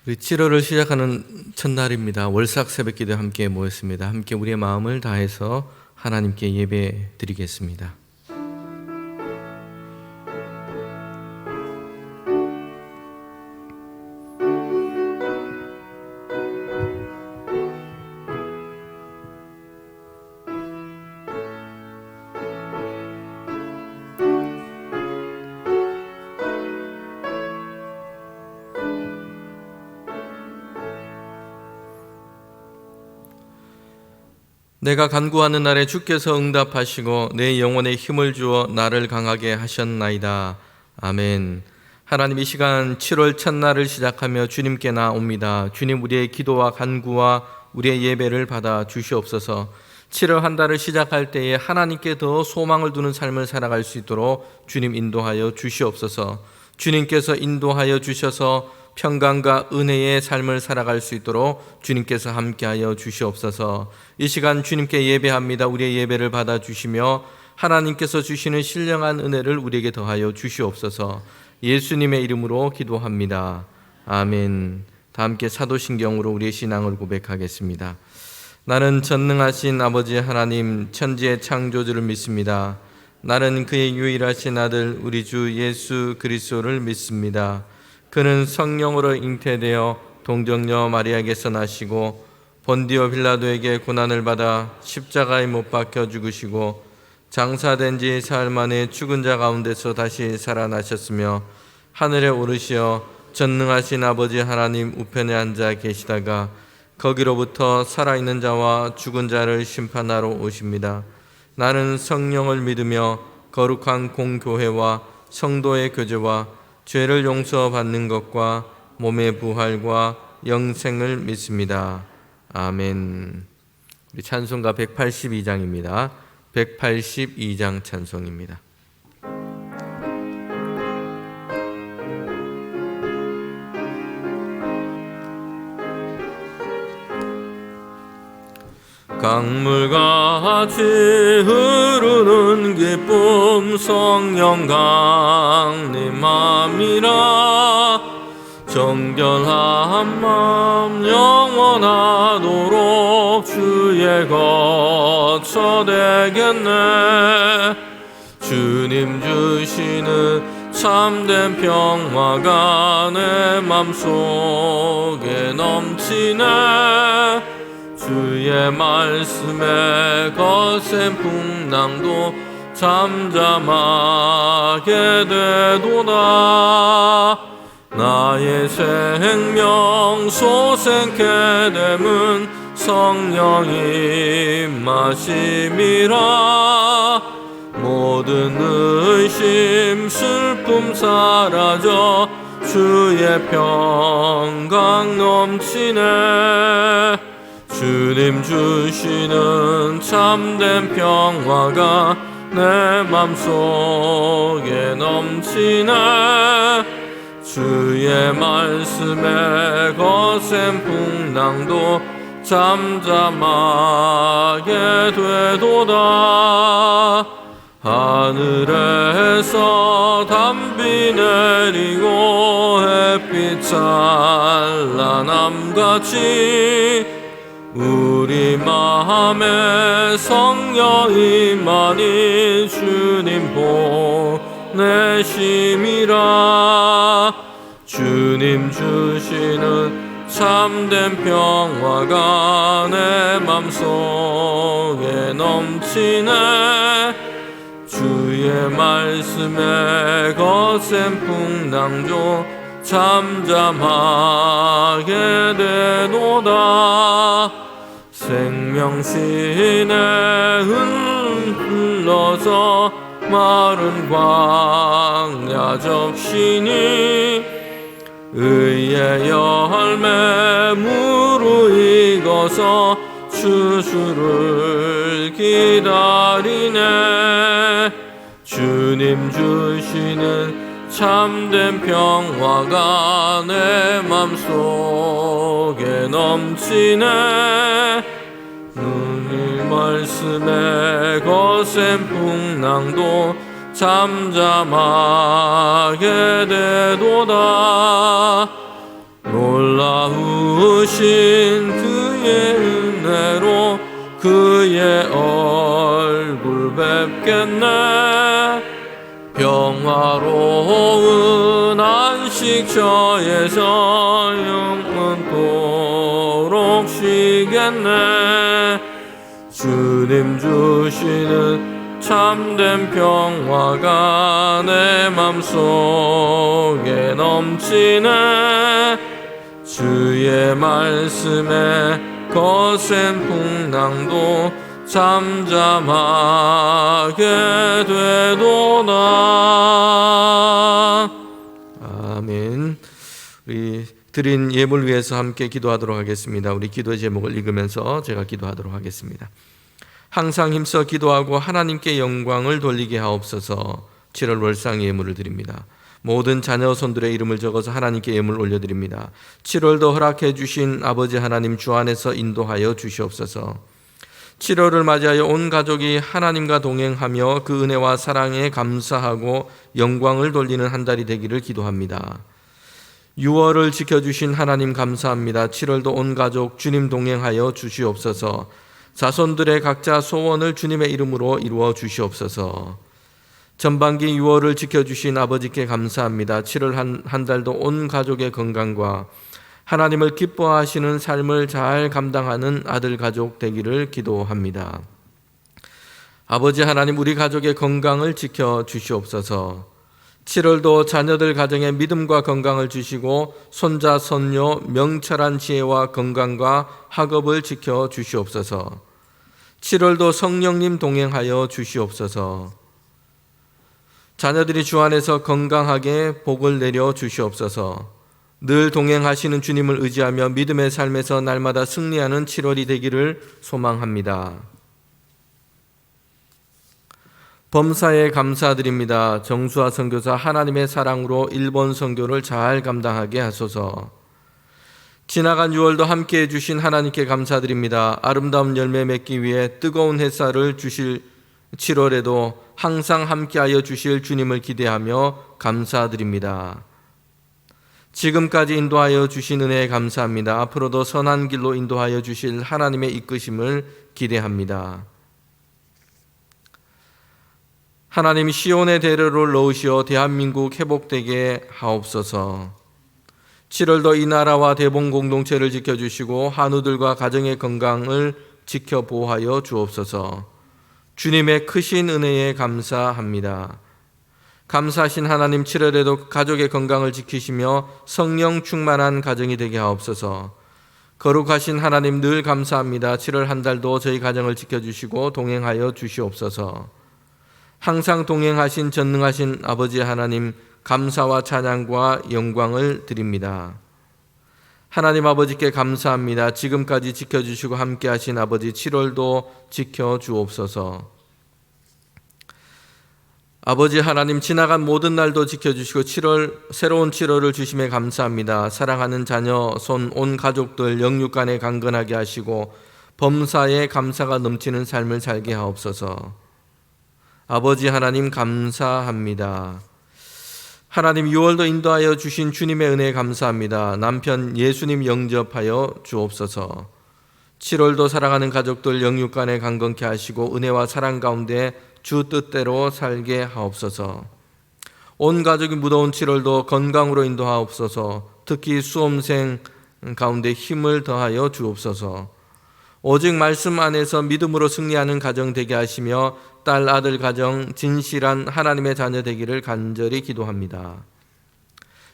우리 7월을 시작하는 첫날입니다. 월삭 새벽기도에 함께 모였습니다. 함께 우리의 마음을 다해서 하나님께 예배 드리겠습니다. 내가 간구하는 날에 주께서 응답하시고 내 영혼에 힘을 주어 나를 강하게 하셨나이다. 아멘. 하나님, 이 시간 7월 첫날을 시작하며 주님께 나옵니다. 주님, 우리의 기도와 간구와 우리의 예배를 받아 주시옵소서. 7월 한 달을 시작할 때에 하나님께 더 소망을 두는 삶을 살아갈 수 있도록 주님 인도하여 주시옵소서. 주님께서 인도하여 주셔서 평강과 은혜의 삶을 살아갈 수 있도록 주님께서 함께하여 주시옵소서. 이 시간 주님께 예배합니다. 우리의 예배를 받아주시며 하나님께서 주시는 신령한 은혜를 우리에게 더하여 주시옵소서. 예수님의 이름으로 기도합니다. 아멘. 다 함께 사도신경으로 우리의 신앙을 고백하겠습니다. 나는 전능하신 아버지 하나님 천지의 창조주를 믿습니다. 나는 그의 유일하신 아들 우리 주 예수 그리스도를 믿습니다. 그는 성령으로 잉태되어 동정녀 마리아에게서 나시고 본디오 빌라도에게 고난을 받아 십자가에 못 박혀 죽으시고 장사된 지 사흘 만에 죽은 자 가운데서 다시 살아나셨으며 하늘에 오르시어 전능하신 아버지 하나님 우편에 앉아 계시다가 거기로부터 살아있는 자와 죽은 자를 심판하러 오십니다. 나는 성령을 믿으며 거룩한 공교회와 성도의 교제와 죄를 용서받는 것과 몸의 부활과 영생을 믿습니다. 아멘. 우리 찬송가 182장입니다. 182장 찬송입니다. 강물같이 흐르는 기쁨 성령 강림함이라. 정결한 마음 영원하도록 주의 거처 되겠네. 주님 주시는 참된 평화가 내 맘속에 넘치네. 주의 말씀에 거센 풍랑도 잠잠하게 되도다. 나의 생명 소생케 됨은 성령이 마심이라. 모든 의심 슬픔 사라져 주의 평강 넘치네. 주님 주시는 참된 평화가 내 맘속에 넘치네. 주의 말씀에 거센 풍랑도 잠잠하게 되도다. 하늘에서 담비 내리고 햇빛 찬란함같이 우리 마음에 성령이 많이 주님 보내심이라. 주님 주시는 참된 평화가 내 맘속에 넘치네. 주의 말씀에 거센 풍랑도 잠잠하게 되도다. 생명신에 흘러서 마른 광야 적시니 의의 열매 무르익어서 추수를 기다리네. 주님 주시는 참된 평화가 내 맘속에 넘치네. 주님 말씀에 거센 풍랑도 잠잠하게 되도다. 놀라우신 그의 은혜로 그의 얼굴 뵙겠네. 평화로운 안식처에서 영원토록 쉬겠네. 주님 주시는 참된 평화가 내 맘속에 넘치네. 주의 말씀에 거센 풍랑도 잠잠하게 되도다. 아멘. 우리 드린 예물 위해서 함께 기도하도록 하겠습니다. 우리 기도의 제목을 읽으면서 제가 기도하도록 하겠습니다. 항상 힘써 기도하고 하나님께 영광을 돌리게 하옵소서. 7월 월상 예물을 드립니다. 모든 자녀 손들의 이름을 적어서 하나님께 예물 올려드립니다. 7월도 허락해 주신 아버지 하나님 주 안에서 인도하여 주시옵소서. 7월을 맞이하여 온 가족이 하나님과 동행하며 그 은혜와 사랑에 감사하고 영광을 돌리는 한 달이 되기를 기도합니다. 6월을 지켜주신 하나님 감사합니다. 7월도 온 가족 주님 동행하여 주시옵소서. 자손들의 각자 소원을 주님의 이름으로 이루어 주시옵소서. 전반기 6월을 지켜주신 아버지께 감사합니다. 7월 한 달도 온 가족의 건강과 하나님을 기뻐하시는 삶을 잘 감당하는 아들 가족 되기를 기도합니다. 아버지 하나님, 우리 가족의 건강을 지켜 주시옵소서. 7월도 자녀들 가정에 믿음과 건강을 주시고 손자 손녀 명철한 지혜와 건강과 학업을 지켜 주시옵소서. 7월도 성령님 동행하여 주시옵소서. 자녀들이 주 안에서 건강하게 복을 내려 주시옵소서. 늘 동행하시는 주님을 의지하며 믿음의 삶에서 날마다 승리하는 7월이 되기를 소망합니다. 범사에 감사드립니다. 정수아 선교사 하나님의 사랑으로 일본 선교를 잘 감당하게 하소서. 지나간 6월도 함께해 주신 하나님께 감사드립니다. 아름다운 열매 맺기 위해 뜨거운 햇살을 주실 7월에도 항상 함께하여 주실 주님을 기대하며 감사드립니다. 지금까지 인도하여 주신 은혜에 감사합니다. 앞으로도 선한 길로 인도하여 주실 하나님의 이끄심을 기대합니다. 하나님, 시온의 대로를 놓으시어 대한민국 회복되게 하옵소서. 7월도 이 나라와 대봉 공동체를 지켜주시고 한우들과 가정의 건강을 지켜 보호하여 주옵소서. 주님의 크신 은혜에 감사합니다. 감사하신 하나님, 7월에도 가족의 건강을 지키시며 성령 충만한 가정이 되게 하옵소서. 거룩하신 하나님, 늘 감사합니다. 7월 한 달도 저희 가정을 지켜주시고 동행하여 주시옵소서. 항상 동행하신 전능하신 아버지 하나님, 감사와 찬양과 영광을 드립니다. 하나님 아버지께 감사합니다. 지금까지 지켜주시고 함께하신 아버지, 7월도 지켜주옵소서. 아버지 하나님, 지나간 모든 날도 지켜주시고 새로운 7월을 주심에 감사합니다. 사랑하는 자녀, 손, 온 가족들 영육간에 강건하게 하시고 범사에 감사가 넘치는 삶을 살게 하옵소서. 아버지 하나님 감사합니다. 하나님, 6월도 인도하여 주신 주님의 은혜에 감사합니다. 남편 예수님 영접하여 주옵소서. 7월도 사랑하는 가족들 영육간에 강건케 하시고 은혜와 사랑 가운데 주 뜻대로 살게 하옵소서. 온 가족이 무더운 7월도 건강으로 인도하옵소서. 특히 수험생 가운데 힘을 더하여 주옵소서. 오직 말씀 안에서 믿음으로 승리하는 가정 되게 하시며 딸 아들 가정 진실한 하나님의 자녀 되기를 간절히 기도합니다.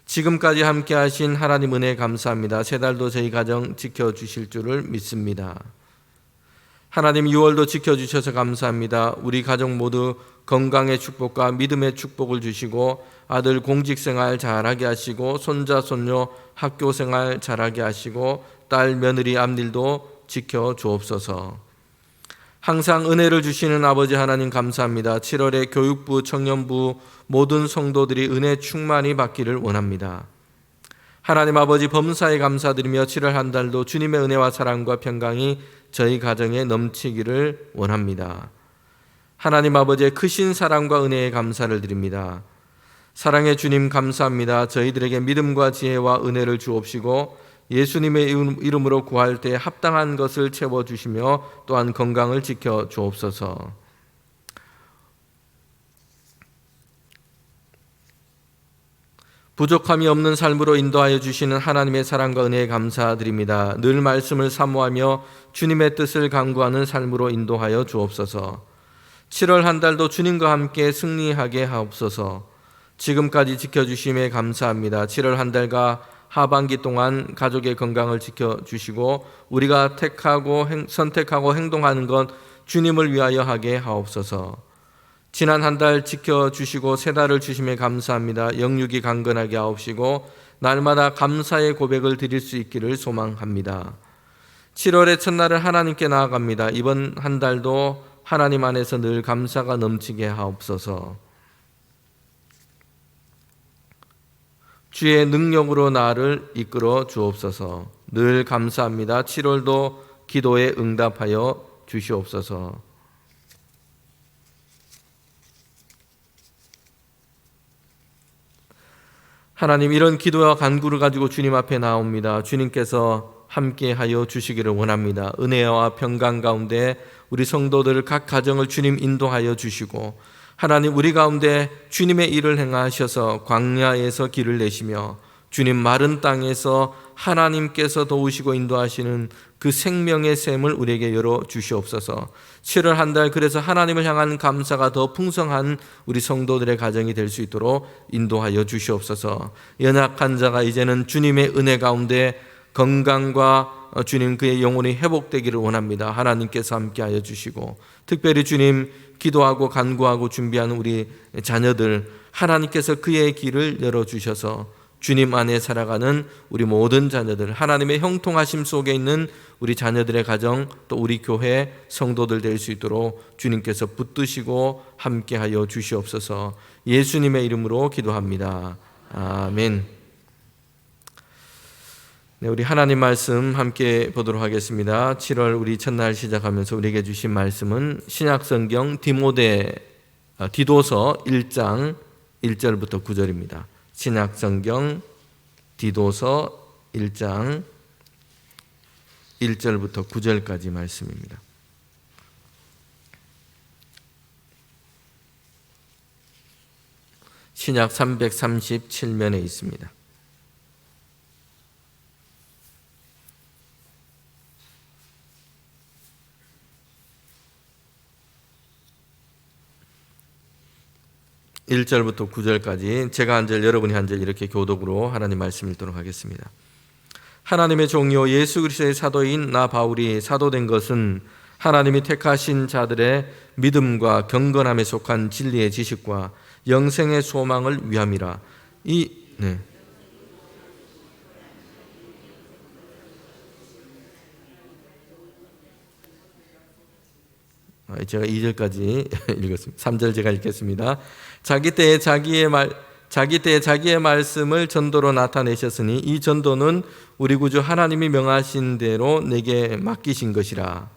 지금까지 함께 하신 하나님 은혜 감사합니다. 새 달도 저희 가정 지켜주실 줄을 믿습니다. 하나님, 6월도 지켜주셔서 감사합니다. 우리 가족 모두 건강의 축복과 믿음의 축복을 주시고 아들 공직생활 잘하게 하시고 손자 손녀 학교생활 잘하게 하시고 딸 며느리 앞일도 지켜주옵소서. 항상 은혜를 주시는 아버지 하나님 감사합니다. 7월에 교육부, 청년부 모든 성도들이 은혜 충만히 받기를 원합니다. 하나님 아버지, 범사에 감사드리며 7월 한 달도 주님의 은혜와 사랑과 평강이 저희 가정에 넘치기를 원합니다. 하나님 아버지의 크신 사랑과 은혜에 감사를 드립니다. 사랑의 주님 감사합니다. 저희들에게 믿음과 지혜와 은혜를 주옵시고 예수님의 이름으로 구할 때 합당한 것을 채워주시며 또한 건강을 지켜 주옵소서. 부족함이 없는 삶으로 인도하여 주시는 하나님의 사랑과 은혜에 감사드립니다. 늘 말씀을 사모하며 주님의 뜻을 강구하는 삶으로 인도하여 주옵소서. 7월 한 달도 주님과 함께 승리하게 하옵소서. 지금까지 지켜주심에 감사합니다. 7월 한 달과 하반기 동안 가족의 건강을 지켜주시고 우리가 선택하고 행동하는 것 주님을 위하여 하게 하옵소서. 지난 한 달 지켜주시고 새 달을 주심에 감사합니다. 영육이 강건하게 하옵시고 날마다 감사의 고백을 드릴 수 있기를 소망합니다. 7월의 첫날을 하나님께 나아갑니다. 이번 한 달도 하나님 안에서 늘 감사가 넘치게 하옵소서. 주의 능력으로 나를 이끌어 주옵소서. 늘 감사합니다. 7월도 기도에 응답하여 주시옵소서. 하나님, 이런 기도와 간구를 가지고 주님 앞에 나옵니다. 주님께서 함께하여 주시기를 원합니다. 은혜와 평강 가운데 우리 성도들 각 가정을 주님 인도하여 주시고 하나님, 우리 가운데 주님의 일을 행하셔서 광야에서 길을 내시며 주님 마른 땅에서 하나님께서 도우시고 인도하시는 그 생명의 샘을 우리에게 열어 주시옵소서. 7월 한 달 그래서 하나님을 향한 감사가 더 풍성한 우리 성도들의 가정이 될 수 있도록 인도하여 주시옵소서. 연약한 자가 이제는 주님의 은혜 가운데 건강과 주님 그의 영혼이 회복되기를 원합니다. 하나님께서 함께하여 주시고 특별히 주님 기도하고 간구하고 준비하는 우리 자녀들 하나님께서 그의 길을 열어주셔서 주님 안에 살아가는 우리 모든 자녀들 하나님의 형통하심 속에 있는 우리 자녀들의 가정 또 우리 교회 성도들 될 수 있도록 주님께서 붙드시고 함께하여 주시옵소서. 예수님의 이름으로 기도합니다. 아멘. 네, 우리 하나님 말씀 함께 보도록 하겠습니다. 7월 우리 첫날 시작하면서 우리에게 주신 말씀은 신약성경 디도서 1장 1절부터 9절입니다. 신약성경 디도서 1장 1절부터 9절까지 말씀입니다. 신약 337면에 있습니다. (1절부터) (9절까지) 제가 한 절 여러분이 한 절 이렇게 교독으로 하나님 말씀 읽도록 하겠습니다. 하나님의 종료 예수 그리스도의 사도인 나 바울이 사도된 것은 하나님이 택하신 자들의 믿음과 경건함에 속한 진리의 지식과 영생의 소망을 위함이라. 제가 2절까지 읽었습니다. 3절 제가 읽겠습니다. 자기 때에 자기의 말씀을 전도로 나타내셨으니 이 전도는 우리 구주 하나님이 명하신 대로 내게 맡기신 것이라.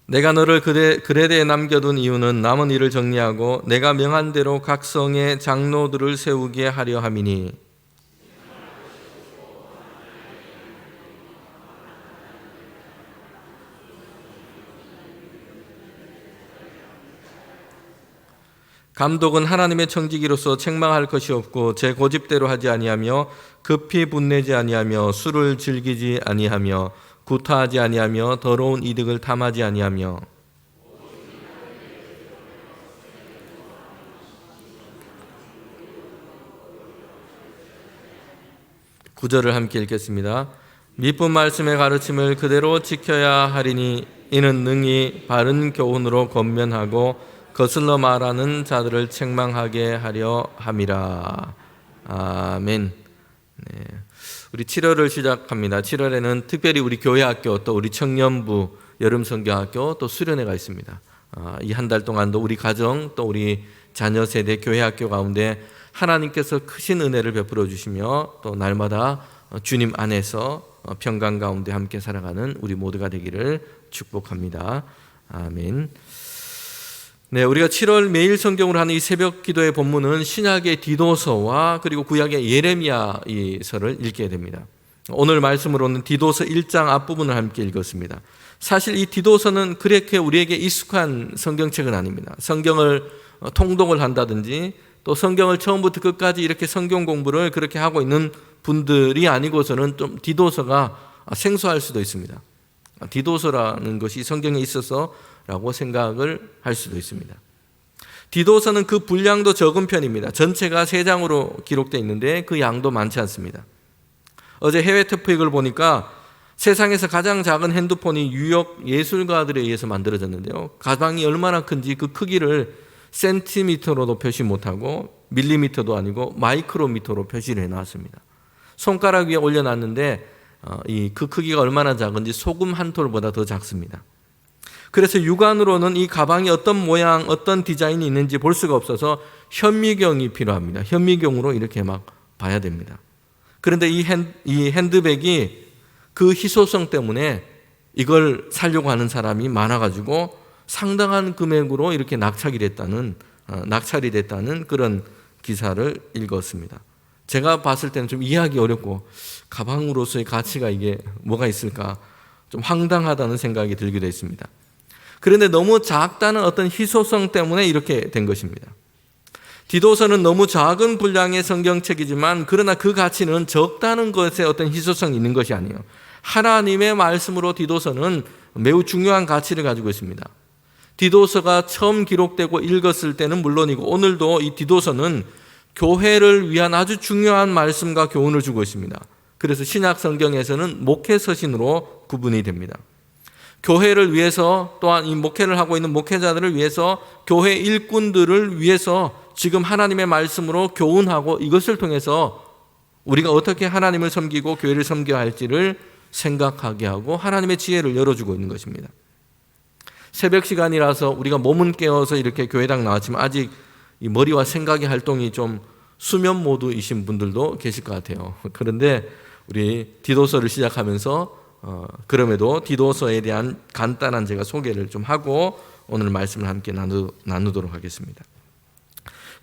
내가 너를 그레데에 남겨둔 이유는 남은 일을 정리하고 내가 명한 대로 각 성에 장로들을 세우게 하려 함이니 감독은 하나님의 청지기로서 책망할 것이 없고 제 고집대로 하지 아니하며 급히 분내지 아니하며 술을 즐기지 아니하며 구타하지 아니하며 더러운 이득을 탐하지 아니하며 9절을 함께 읽겠습니다. 미쁜 말씀의 가르침을 그대로 지켜야 하리니 이는 능히 바른 교훈으로 권면하고 거슬러 말하는 자들을 책망하게 하려 함이라. 아멘. 네. 우리 7월을 시작합니다. 7월에는 특별히 우리 교회학교 또 우리 청년부 여름성경학교 또 수련회가 있습니다. 이 한 달 동안도 우리 가정 또 우리 자녀 세대 교회학교 가운데 하나님께서 크신 은혜를 베풀어 주시며 또 날마다 주님 안에서 평강 가운데 함께 살아가는 우리 모두가 되기를 축복합니다. 아멘. 네, 우리가 7월 매일 성경으로 하는 이 새벽 기도의 본문은 신약의 디도서와 그리고 구약의 예레미야서를 읽게 됩니다. 오늘 말씀으로는 디도서 1장 앞부분을 함께 읽었습니다. 사실 이 디도서는 그렇게 우리에게 익숙한 성경책은 아닙니다. 성경을 통독을 한다든지 또 성경을 처음부터 끝까지 이렇게 성경 공부를 그렇게 하고 있는 분들이 아니고서는 좀 디도서가 생소할 수도 있습니다. 디도서라는 것이 성경에 있어서라고 생각을 할 수도 있습니다. 디도서는 그 분량도 적은 편입니다. 전체가 3장으로 기록되어 있는데 그 양도 많지 않습니다. 어제 해외 토픽을 보니까 세상에서 가장 작은 핸드폰이 뉴욕 예술가들에 의해서 만들어졌는데요. 가방이 얼마나 큰지 그 크기를 센티미터로도 표시 못하고 밀리미터도 아니고 마이크로미터로 표시를 해놨습니다. 손가락 위에 올려놨는데 그 크기가 얼마나 작은지 소금 한 톨보다 더 작습니다. 그래서 육안으로는 이 가방이 어떤 모양, 어떤 디자인이 있는지 볼 수가 없어서 현미경이 필요합니다. 현미경으로 이렇게 막 봐야 됩니다. 그런데 이 핸드백이 그 희소성 때문에 이걸 사려고 하는 사람이 많아가지고 상당한 금액으로 이렇게 낙찰이 됐다는 그런 기사를 읽었습니다. 제가 봤을 때는 좀 이해하기 어렵고 가방으로서의 가치가 이게 뭐가 있을까 좀 황당하다는 생각이 들기도 했습니다. 그런데 너무 작다는 어떤 희소성 때문에 이렇게 된 것입니다. 디도서는 너무 작은 분량의 성경책이지만 그러나 그 가치는 적다는 것에 어떤 희소성이 있는 것이 아니에요. 하나님의 말씀으로 디도서는 매우 중요한 가치를 가지고 있습니다. 디도서가 처음 기록되고 읽었을 때는 물론이고 오늘도 이 디도서는 교회를 위한 아주 중요한 말씀과 교훈을 주고 있습니다. 그래서 신약 성경에서는 목회 서신으로 구분이 됩니다. 교회를 위해서 또한 이 목회를 하고 있는 목회자들을 위해서 교회 일꾼들을 위해서 지금 하나님의 말씀으로 교훈하고 이것을 통해서 우리가 어떻게 하나님을 섬기고 교회를 섬겨야 할지를 생각하게 하고 하나님의 지혜를 열어주고 있는 것입니다. 새벽 시간이라서 우리가 몸은 깨어서 이렇게 교회당 나왔지만 아직 이 머리와 생각의 활동이 좀 수면 모드이신 분들도 계실 것 같아요. 그런데 우리 디도서를 시작하면서 그럼에도 디도서에 대한 간단한 제가 소개를 좀 하고 오늘 말씀을 함께 나누도록 하겠습니다.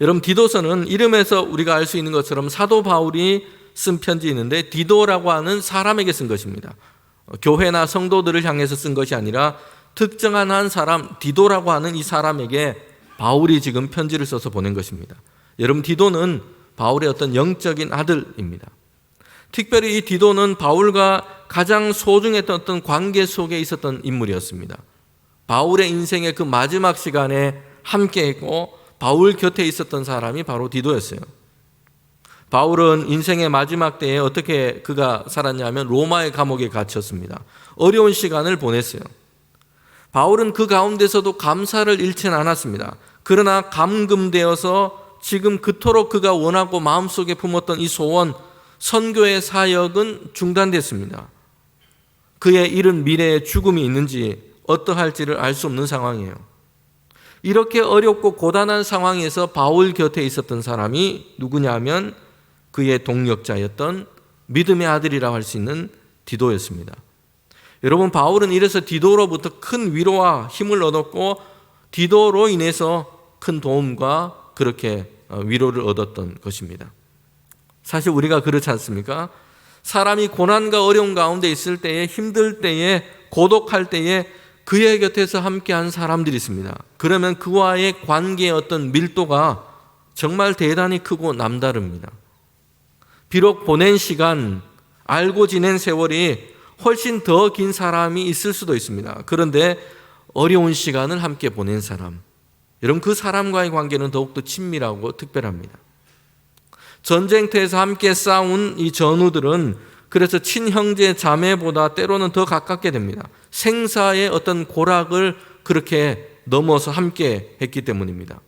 여러분, 디도서는 이름에서 우리가 알 수 있는 것처럼 사도 바울이 쓴 편지인데 디도라고 하는 사람에게 쓴 것입니다. 교회나 성도들을 향해서 쓴 것이 아니라 특정한 한 사람, 디도라고 하는 이 사람에게 바울이 지금 편지를 써서 보낸 것입니다. 여러분, 디도는 바울의 어떤 영적인 아들입니다. 특별히 이 디도는 바울과 가장 소중했던 어떤 관계 속에 있었던 인물이었습니다. 바울의 인생의 그 마지막 시간에 함께했고 바울 곁에 있었던 사람이 바로 디도였어요. 바울은 인생의 마지막 때에 어떻게 그가 살았냐면 로마의 감옥에 갇혔습니다. 어려운 시간을 보냈어요. 바울은 그 가운데서도 감사를 잃지는 않았습니다. 그러나 감금되어서 지금 그토록 그가 원하고 마음속에 품었던 이 소원, 선교의 사역은 중단됐습니다. 그의 이른 미래에 죽음이 있는지 어떠할지를 알 수 없는 상황이에요. 이렇게 어렵고 고단한 상황에서 바울 곁에 있었던 사람이 누구냐면 그의 동력자였던 믿음의 아들이라고 할 수 있는 디도였습니다. 여러분, 바울은 이래서 디도로부터 큰 위로와 힘을 얻었고 디도로 인해서 큰 도움과 그렇게 위로를 얻었던 것입니다. 사실 우리가 그렇지 않습니까? 사람이 고난과 어려운 가운데 있을 때에, 힘들 때에, 고독할 때에 그의 곁에서 함께한 사람들이 있습니다. 그러면 그와의 관계의 어떤 밀도가 정말 대단히 크고 남다릅니다. 비록 보낸 시간, 알고 지낸 세월이 훨씬 더 긴 사람이 있을 수도 있습니다. 그런데 어려운 시간을 함께 보낸 사람, 여러분, 그 사람과의 관계는 더욱더 친밀하고 특별합니다. 전쟁터에서 함께 싸운 이 전우들은 그래서 친형제 자매보다 때로는 더 가깝게 됩니다. 생사의 어떤 고락을 그렇게 넘어서 함께 했기 때문입니다.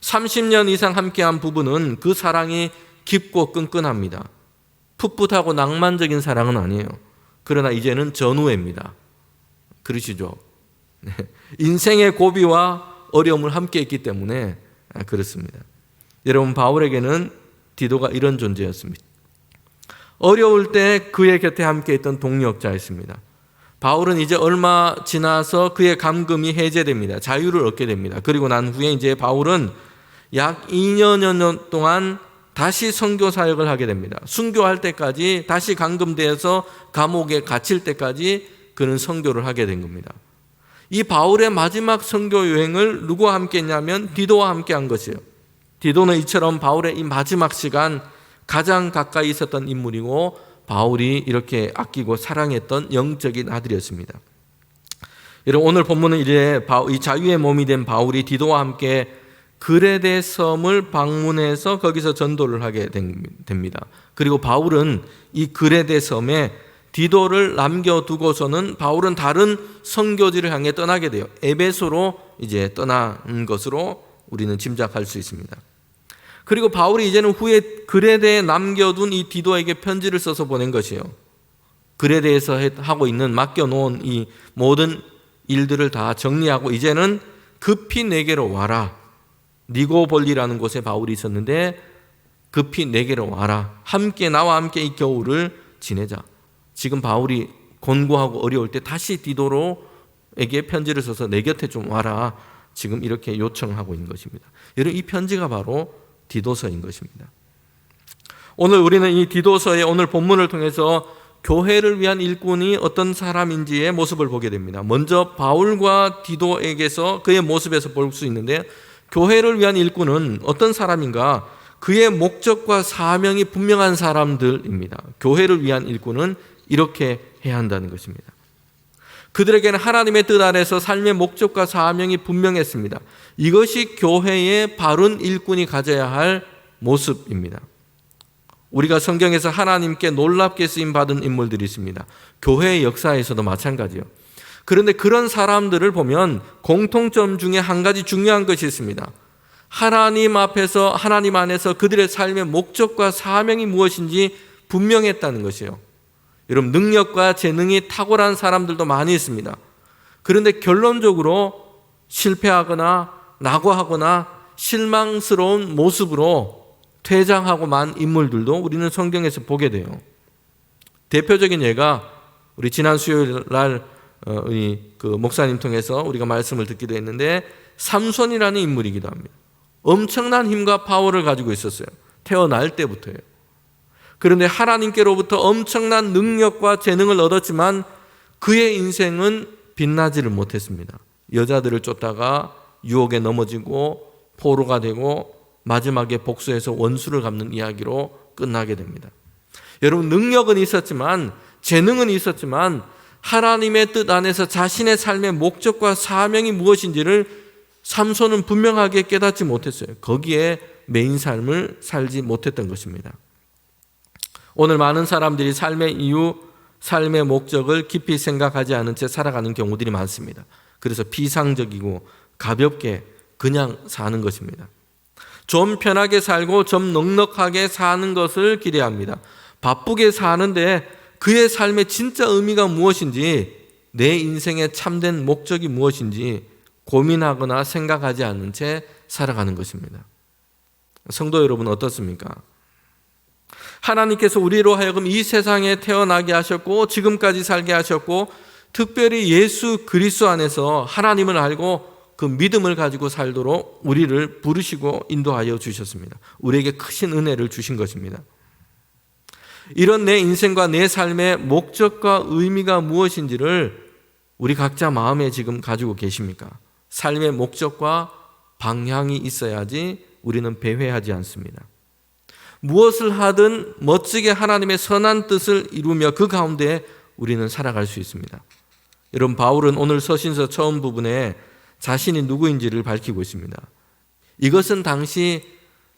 30년 이상 함께한 부부는 그 사랑이 깊고 끈끈합니다. 풋풋하고 낭만적인 사랑은 아니에요. 그러나 이제는 전우애입니다. 그러시죠? 인생의 고비와 어려움을 함께 했기 때문에 그렇습니다. 여러분, 바울에게는 디도가 이런 존재였습니다. 어려울 때 그의 곁에 함께 있던 동역자였습니다. 바울은 이제 얼마 지나서 그의 감금이 해제됩니다. 자유를 얻게 됩니다. 그리고 난 후에 이제 바울은 약 2년여 년 동안 다시 선교 사역을 하게 됩니다. 순교할 때까지, 다시 감금되어서 감옥에 갇힐 때까지 그는 선교를 하게 된 겁니다. 이 바울의 마지막 선교 여행을 누구와 함께 했냐면 디도와 함께 한 것이에요. 디도는 이처럼 바울의 이 마지막 시간 가장 가까이 있었던 인물이고 바울이 이렇게 아끼고 사랑했던 영적인 아들이었습니다. 여러분, 오늘 본문은 이제 이 자유의 몸이 된 바울이 디도와 함께 그레데 섬을 방문해서 거기서 전도를 하게 됩니다. 그리고 바울은 이 그레데 섬에 디도를 남겨두고서는 바울은 다른 선교지를 향해 떠나게 돼요. 에베소로 이제 떠난 것으로 우리는 짐작할 수 있습니다. 그리고 바울이 이제는 후에 그레데에 남겨둔 이 디도에게 편지를 써서 보낸 것이에요. 그레데에서 하고 있는 맡겨놓은 이 모든 일들을 다 정리하고 이제는 급히 내게로 와라. 니고볼리라는 곳에 바울이 있었는데 급히 내게로 와라. 함께 나와 함께 이 겨울을 지내자. 지금 바울이 곤고하고 어려울 때 다시 디도로에게 편지를 써서 내 곁에 좀 와라. 지금 이렇게 요청하고 있는 것입니다. 여러분, 이 편지가 바로 디도서인 것입니다. 오늘 우리는 이 디도서의 오늘 본문을 통해서 교회를 위한 일꾼이 어떤 사람인지의 모습을 보게 됩니다. 먼저 바울과 디도에게서 그의 모습에서 볼 수 있는데, 교회를 위한 일꾼은 어떤 사람인가? 그의 목적과 사명이 분명한 사람들입니다. 교회를 위한 일꾼은 이렇게 해야 한다는 것입니다. 그들에게는 하나님의 뜻 아래서 삶의 목적과 사명이 분명했습니다. 이것이 교회의 바른 일꾼이 가져야 할 모습입니다. 우리가 성경에서 하나님께 놀랍게 쓰임받은 인물들이 있습니다. 교회의 역사에서도 마찬가지요. 그런데 그런 사람들을 보면 공통점 중에 한 가지 중요한 것이 있습니다. 하나님 앞에서, 하나님 안에서 그들의 삶의 목적과 사명이 무엇인지 분명했다는 것이에요. 여러분, 능력과 재능이 탁월한 사람들도 많이 있습니다. 그런데 결론적으로 실패하거나 낙오하거나 실망스러운 모습으로 퇴장하고 만 인물들도 우리는 성경에서 보게 돼요. 대표적인 예가 우리 지난 수요일 날 그 목사님 통해서 우리가 말씀을 듣기도 했는데 삼손이라는 인물이기도 합니다. 엄청난 힘과 파워를 가지고 있었어요. 태어날 때부터요. 그런데 하나님께로부터 엄청난 능력과 재능을 얻었지만 그의 인생은 빛나지를 못했습니다. 여자들을 쫓다가 유혹에 넘어지고 포로가 되고 마지막에 복수해서 원수를 갚는 이야기로 끝나게 됩니다. 여러분, 능력은 있었지만, 재능은 있었지만 하나님의 뜻 안에서 자신의 삶의 목적과 사명이 무엇인지를 삼손은 분명하게 깨닫지 못했어요. 거기에 메인 삶을 살지 못했던 것입니다. 오늘 많은 사람들이 삶의 이유, 삶의 목적을 깊이 생각하지 않은 채 살아가는 경우들이 많습니다. 그래서 비상적이고 가볍게 그냥 사는 것입니다. 좀 편하게 살고 좀 넉넉하게 사는 것을 기대합니다. 바쁘게 사는데 그의 삶의 진짜 의미가 무엇인지, 내 인생의 참된 목적이 무엇인지 고민하거나 생각하지 않는 채 살아가는 것입니다. 성도 여러분, 어떻습니까? 하나님께서 우리로 하여금 이 세상에 태어나게 하셨고 지금까지 살게 하셨고 특별히 예수 그리스도 안에서 하나님을 알고 그 믿음을 가지고 살도록 우리를 부르시고 인도하여 주셨습니다. 우리에게 크신 은혜를 주신 것입니다. 이런 내 인생과 내 삶의 목적과 의미가 무엇인지를 우리 각자 마음에 지금 가지고 계십니까? 삶의 목적과 방향이 있어야지 우리는 배회하지 않습니다. 무엇을 하든 멋지게 하나님의 선한 뜻을 이루며 그 가운데 우리는 살아갈 수 있습니다. 여러분, 바울은 오늘 서신서 처음 부분에 자신이 누구인지를 밝히고 있습니다. 이것은 당시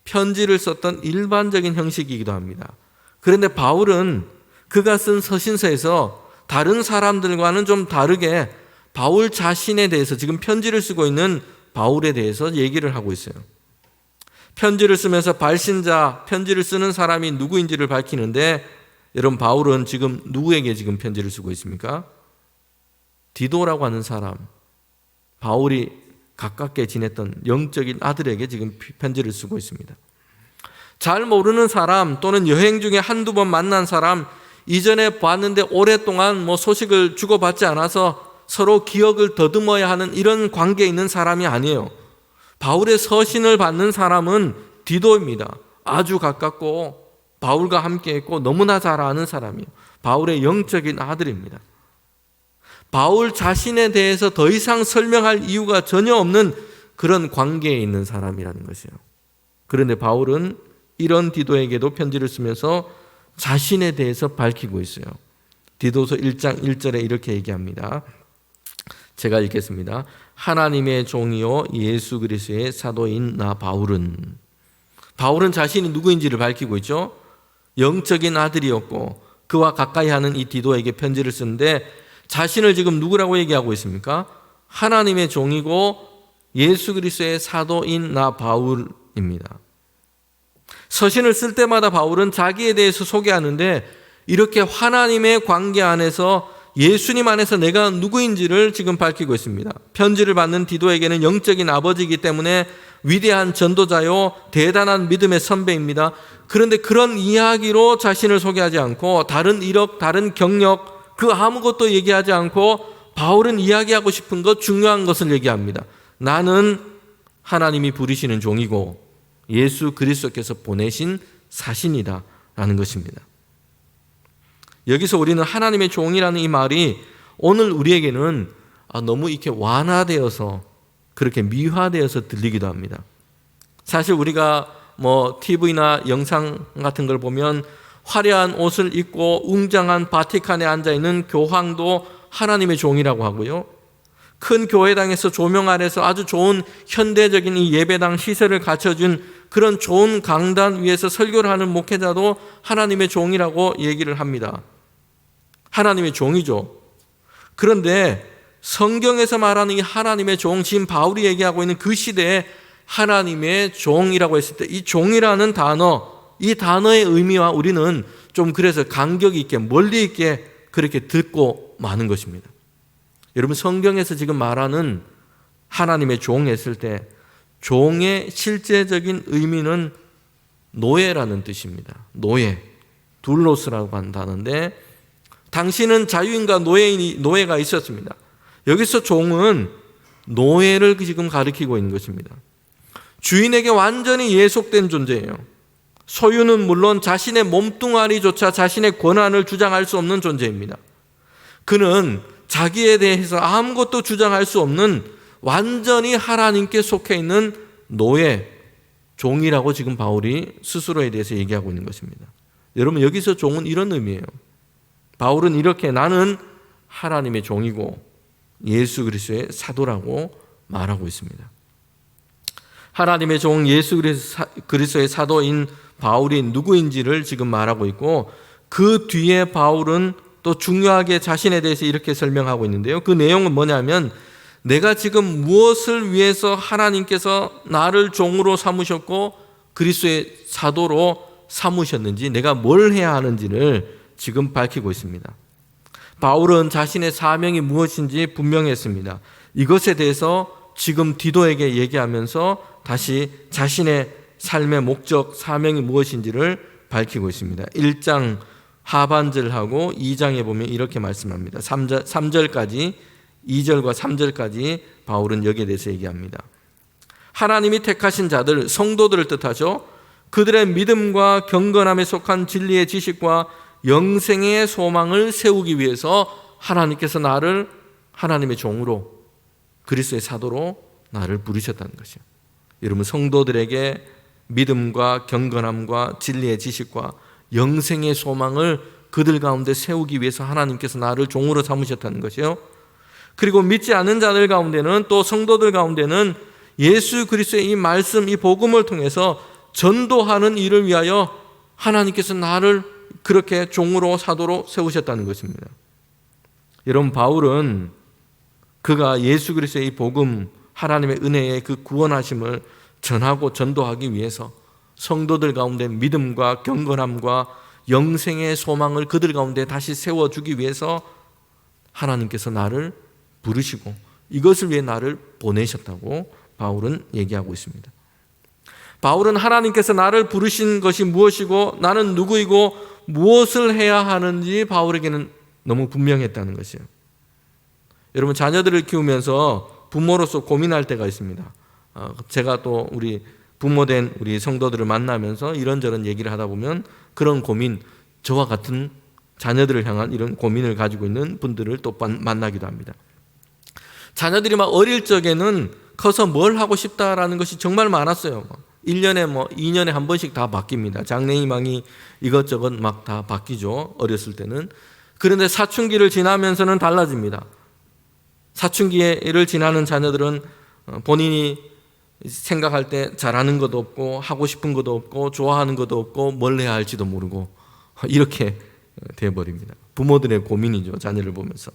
편지를 썼던 일반적인 형식이기도 합니다. 그런데 바울은 그가 쓴 서신서에서 다른 사람들과는 좀 다르게 바울 자신에 대해서, 지금 편지를 쓰고 있는 바울에 대해서 얘기를 하고 있어요. 편지를 쓰면서 발신자, 편지를 쓰는 사람이 누구인지를 밝히는데, 여러분, 바울은 지금 누구에게 지금 편지를 쓰고 있습니까? 디도라고 하는 사람, 바울이 가깝게 지냈던 영적인 아들에게 지금 편지를 쓰고 있습니다. 잘 모르는 사람 또는 여행 중에 한두 번 만난 사람, 이전에 봤는데 오랫동안 소식을 주고받지 않아서 서로 기억을 더듬어야 하는 이런 관계에 있는 사람이 아니에요. 바울의 서신을 받는 사람은 디도입니다. 아주 가깝고 바울과 함께 했고 너무나 잘 아는 사람이에요. 바울의 영적인 아들입니다. 바울 자신에 대해서 더 이상 설명할 이유가 전혀 없는 그런 관계에 있는 사람이라는 것이에요. 그런데 바울은 이런 디도에게도 편지를 쓰면서 자신에 대해서 밝히고 있어요. 디도서 1장 1절에 이렇게 얘기합니다. 제가 읽겠습니다. 하나님의 종이요 예수 그리스도의 사도인 나 바울은. 바울은 자신이 누구인지를 밝히고 있죠. 영적인 아들이었고 그와 가까이 하는 이 디도에게 편지를 쓰는데 자신을 지금 누구라고 얘기하고 있습니까? 하나님의 종이고 예수 그리스도의 사도인 나 바울입니다. 서신을 쓸 때마다 바울은 자기에 대해서 소개하는데 이렇게 하나님의 관계 안에서 예수님 안에서 내가 누구인지를 지금 밝히고 있습니다. 편지를 받는 디도에게는 영적인 아버지이기 때문에 위대한 전도자요 대단한 믿음의 선배입니다. 그런데 그런 이야기로 자신을 소개하지 않고 다른 이력, 다른 경력 그 아무것도 얘기하지 않고 바울은 이야기하고 싶은 것, 중요한 것을 얘기합니다. 나는 하나님이 부르시는 종이고 예수 그리스도께서 보내신 사신이다 라는 것입니다. 여기서 우리는 하나님의 종이라는 이 말이 오늘 우리에게는 너무 이렇게 완화되어서 그렇게 미화되어서 들리기도 합니다. 사실 우리가 TV나 영상 같은 걸 보면 화려한 옷을 입고 웅장한 바티칸에 앉아있는 교황도 하나님의 종이라고 하고요. 큰 교회당에서 조명 아래서 아주 좋은 현대적인 이 예배당 시설을 갖춰준 그런 좋은 강단 위에서 설교를 하는 목회자도 하나님의 종이라고 얘기를 합니다. 하나님의 종이죠. 그런데 성경에서 말하는 이 하나님의 종, 지금 바울이 얘기하고 있는 그 시대에 하나님의 종이라고 했을 때 이 종이라는 단어, 이 단어의 의미와 우리는 좀 그래서 간격이 있게 멀리 있게 그렇게 듣고 마는 것입니다. 여러분 성경에서 지금 말하는 하나님의 종 했을 때 종의 실제적인 의미는 노예라는 뜻입니다. 노예, 둘로스라고 하는 단어인데 당시는 자유인과 노예가 있었습니다. 여기서 종은 노예를 지금 가리키고 있는 것입니다. 주인에게 완전히 예속된 존재예요. 소유는 물론 자신의 몸뚱아리조차 자신의 권한을 주장할 수 없는 존재입니다. 그는 자기에 대해서 아무것도 주장할 수 없는 완전히 하나님께 속해 있는 노예, 종이라고 지금 바울이 스스로에 대해서 얘기하고 있는 것입니다. 여러분 여기서 종은 이런 의미예요. 바울은 이렇게 나는 하나님의 종이고 예수 그리스도의 사도라고 말하고 있습니다. 하나님의 종 예수 그리스도의 사도인 바울이 누구인지를 지금 말하고 있고 그 뒤에 바울은 또 중요하게 자신에 대해서 이렇게 설명하고 있는데요. 그 내용은 뭐냐면 내가 지금 무엇을 위해서 하나님께서 나를 종으로 삼으셨고 그리스도의 사도로 삼으셨는지 내가 뭘 해야 하는지를 지금 밝히고 있습니다. 바울은 자신의 사명이 무엇인지 분명했습니다. 이것에 대해서 지금 디도에게 얘기하면서 다시 자신의 삶의 목적, 사명이 무엇인지를 밝히고 있습니다. 1장 하반절하고 2장에 보면 이렇게 말씀합니다. 3절까지 2절과 3절까지 바울은 여기에 대해서 얘기합니다. 하나님이 택하신 자들, 성도들을 뜻하죠. 그들의 믿음과 경건함에 속한 진리의 지식과 영생의 소망을 세우기 위해서 하나님께서 나를 하나님의 종으로 그리스도의 사도로 나를 부르셨다는 것이요. 여러분 성도들에게 믿음과 경건함과 진리의 지식과 영생의 소망을 그들 가운데 세우기 위해서 하나님께서 나를 종으로 삼으셨다는 것이요. 그리고 믿지 않는 자들 가운데는 또 성도들 가운데는 예수 그리스도의 이 말씀, 이 복음을 통해서 전도하는 일을 위하여 하나님께서 나를 그렇게 종으로 사도로 세우셨다는 것입니다. 여러분 바울은 그가 예수 그리스도의 이 복음, 하나님의 은혜의 그 구원하심을 전하고 전도하기 위해서 성도들 가운데 믿음과 경건함과 영생의 소망을 그들 가운데 다시 세워주기 위해서 하나님께서 나를 부르시고 이것을 위해 나를 보내셨다고 바울은 얘기하고 있습니다. 바울은 하나님께서 나를 부르신 것이 무엇이고 나는 누구이고 무엇을 해야 하는지 바울에게는 너무 분명했다는 것이에요. 여러분, 자녀들을 키우면서 부모로서 고민할 때가 있습니다. 제가 또 우리 부모된 우리 성도들을 만나면서 이런저런 얘기를 하다 보면 그런 고민, 저와 같은 자녀들을 향한 이런 고민을 가지고 있는 분들을 또 만나기도 합니다. 자녀들이 막 어릴 적에는 커서 뭘 하고 싶다라는 것이 정말 많았어요. 1년에 2년에 한 번씩 다 바뀝니다. 장래희망이 이것저것 막 다 바뀌죠. 어렸을 때는. 그런데 사춘기를 지나면서는 달라집니다. 사춘기를 지나는 자녀들은 본인이 생각할 때 잘하는 것도 없고 하고 싶은 것도 없고 좋아하는 것도 없고 뭘 해야 할지도 모르고 이렇게 되어버립니다. 부모들의 고민이죠. 자녀를 보면서.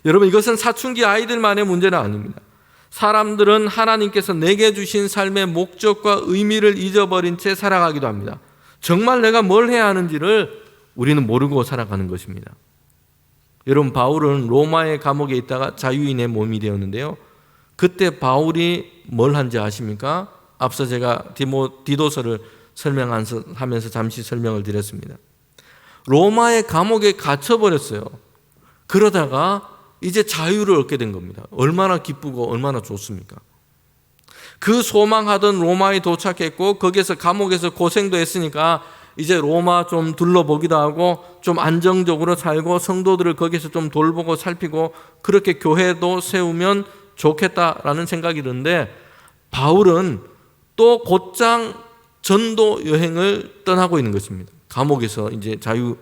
여러분, 이것은 사춘기 아이들만의 문제는 아닙니다. 사람들은 하나님께서 내게 주신 삶의 목적과 의미를 잊어버린 채 살아가기도 합니다. 정말 내가 뭘 해야 하는지를 우리는 모르고 살아가는 것입니다. 여러분, 바울은 로마의 감옥에 있다가 자유인의 몸이 되었는데요. 그때 바울이 뭘 한지 아십니까? 앞서 제가 디도서를 설명하면서 잠시 설명을 드렸습니다. 로마의 감옥에 갇혀버렸어요. 그러다가 이제 자유를 얻게 된 겁니다. 얼마나 기쁘고 얼마나 좋습니까? 그 소망하던 로마에 도착했고 거기에서 감옥에서 고생도 했으니까 이제 로마 좀 둘러보기도 하고 좀 안정적으로 살고 성도들을 거기서 좀 돌보고 살피고 그렇게 교회도 세우면 좋겠다라는 생각이 드는데 바울은 또 곧장 전도 여행을 떠나고 있는 것입니다. 감옥에서 이제 자유를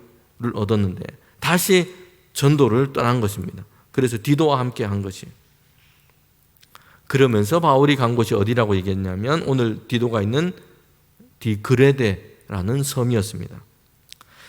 얻었는데 다시 전도를 떠난 것입니다. 그래서 디도와 함께 한 것이. 그러면서 바울이 간 곳이 어디라고 얘기했냐면 오늘 디도가 있는 디그레데라는 섬이었습니다.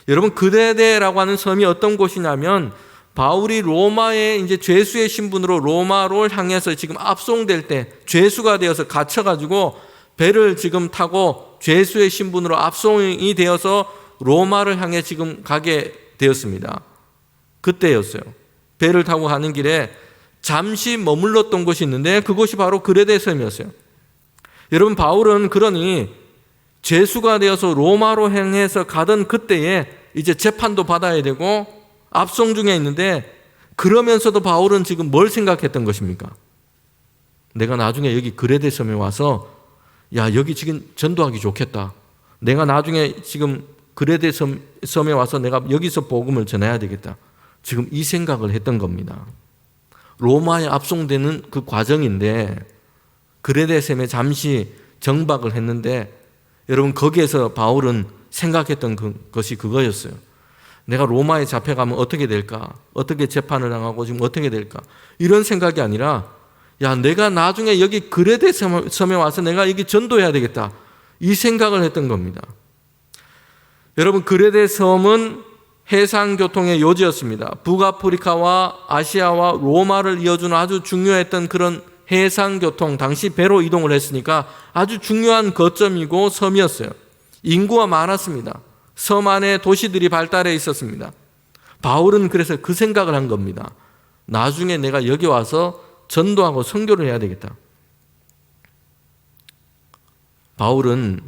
여러분, 그레데라고 하는 섬이 어떤 곳이냐면 바울이 로마에 이제 죄수의 신분으로 로마로 향해서 지금 압송될 때 죄수가 되어서 갇혀가지고 배를 지금 타고 죄수의 신분으로 압송이 되어서 로마를 향해 지금 가게 되었습니다. 그때였어요. 배를 타고 가는 길에 잠시 머물렀던 곳이 있는데 그곳이 바로 그레데 섬이었어요. 여러분, 바울은 그러니 죄수가 되어서 로마로 향해서 가던 그때에 이제 재판도 받아야 되고 압송 중에 있는데 그러면서도 바울은 지금 뭘 생각했던 것입니까? 내가 나중에 여기 그레데 섬에 와서 여기 지금 전도하기 좋겠다. 내가 나중에 지금 그레데 섬에 와서 내가 여기서 복음을 전해야 되겠다. 지금 이 생각을 했던 겁니다. 로마에 압송되는 그 과정인데 그레데 섬에 잠시 정박을 했는데 여러분, 거기에서 바울은 생각했던 것이 그거였어요. 내가 로마에 잡혀가면 어떻게 될까? 어떻게 재판을 당하고 지금 어떻게 될까? 이런 생각이 아니라 내가 나중에 여기 그레데 섬에 와서 내가 여기 전도해야 되겠다. 이 생각을 했던 겁니다. 여러분, 그레데 섬은 해상교통의 요지였습니다. 북아프리카와 아시아와 로마를 이어주는 아주 중요했던 그런 해상교통, 당시 배로 이동을 했으니까 아주 중요한 거점이고 섬이었어요. 인구가 많았습니다. 섬 안에 도시들이 발달해 있었습니다. 바울은 그래서 그 생각을 한 겁니다. 나중에 내가 여기 와서 전도하고 선교를 해야 되겠다. 바울은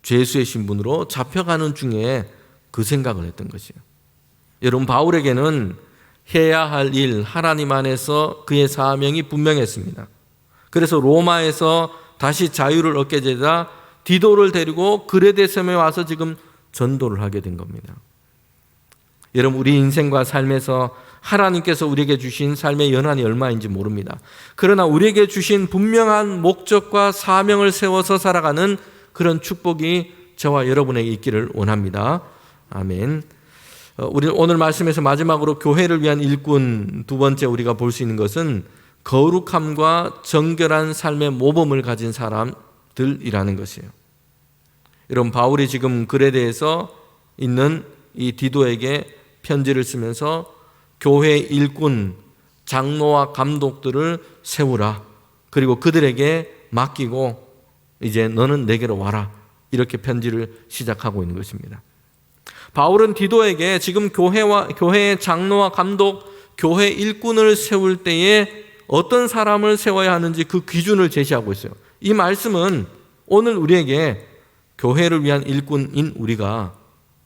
죄수의 신분으로 잡혀가는 중에 그 생각을 했던 것이에요. 여러분, 바울에게는 해야 할 일, 하나님 안에서 그의 사명이 분명했습니다. 그래서 로마에서 다시 자유를 얻게 되자 디도를 데리고 그레데 섬에 와서 지금 전도를 하게 된 겁니다. 여러분, 우리 인생과 삶에서 하나님께서 우리에게 주신 삶의 연한이 얼마인지 모릅니다. 그러나 우리에게 주신 분명한 목적과 사명을 세워서 살아가는 그런 축복이 저와 여러분에게 있기를 원합니다. 아멘. 우리는 오늘 말씀에서 마지막으로 교회를 위한 일꾼 두 번째 우리가 볼 수 있는 것은 거룩함과 정결한 삶의 모범을 가진 사람들이라는 것이에요. 여러분, 바울이 지금 그레데에서 있는 이 디도에게 편지를 쓰면서 교회 일꾼, 장로와 감독들을 세우라. 그리고 그들에게 맡기고 이제 너는 내게로 와라. 이렇게 편지를 시작하고 있는 것입니다. 바울은 디도에게 지금 교회의 장로와 감독, 교회 일꾼을 세울 때에 어떤 사람을 세워야 하는지 그 기준을 제시하고 있어요. 이 말씀은 오늘 우리에게 교회를 위한 일꾼인 우리가